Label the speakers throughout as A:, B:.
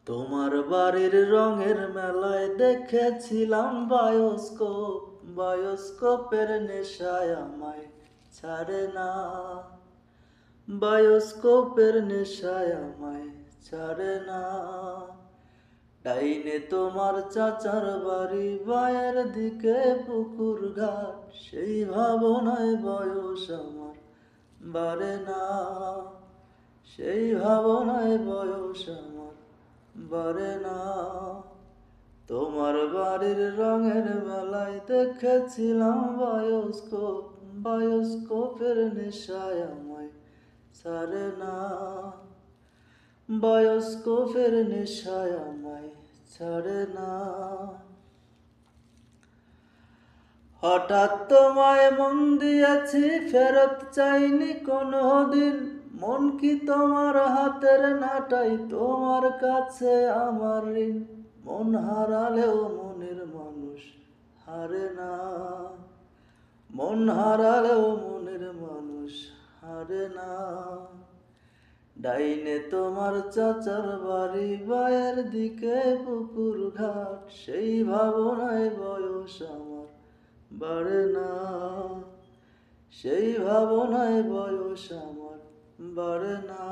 A: তোমার বাড়ির রঙের মেলায় দেখেছিলাম বায়োস্কোপ, বায়োস্কোপের নেশায় আমায় ছাড়ে না, বায়োস্কোপের নেশায় আমায় ছাড়ে না। ডাইনে তোমার চাচার বাড়ি, বায়ের দিকে পুকুর ঘাট, সেই ভাবনায় বয়স আমার বাড়ে না, সেই ভাবনায় বয়স আমার বাড়ে না। তোমার বাড়ির রঙের মেলায় দেখেছিলাম বায়োস্কোপ, বায়োস্কোপের নেশায় আমায় ছাড়ে না, বায়োস্কোপের নেশায় আমায় ছাড়ে না। হঠাৎ তোমায় মন দিয়েছি, ফেরত চাইনি কোনো দিন, মন কি তোমার হাতের নাটাই, তোমার কাছে আমার ঋণ। মন হারালেও মনের মানুষ হারে না, মন হারালেও মনের মানুষ হারে না। ডাইনে তোমার চাচার বাড়ি, বায়ের দিকে পুকুর ঘাট, সেই ভাবনায় বয়স আমার বাড়ে না, সেই ভাবনায় বয়স আমার বাড়ে না।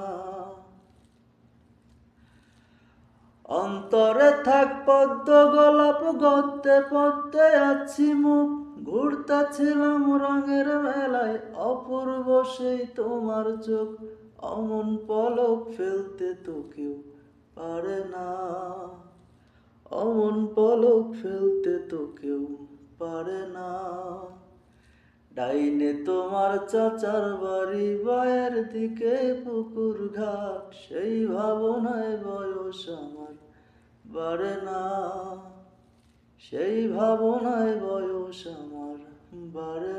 A: অন্তরে থাক পদ্ম গোলাপ, গদ্যে পদ্মে আছি মুখ, ঘুরতেছিলাম রঙের মেলায়, অপূর্ব সেই তোমার চোখ। অমন পলক ফেলতে তো কেউ পারে না, অমন পলক ফেলতে তো কেউ পারে না। ডাইনে তোমার চাচার বাড়ি, বায়ের দিকে পুকুর ঘাট, সেই ভাবনায় বয়স আমার বাড়ে না, সেই ভাবনায় বয়স আমার বাড়ে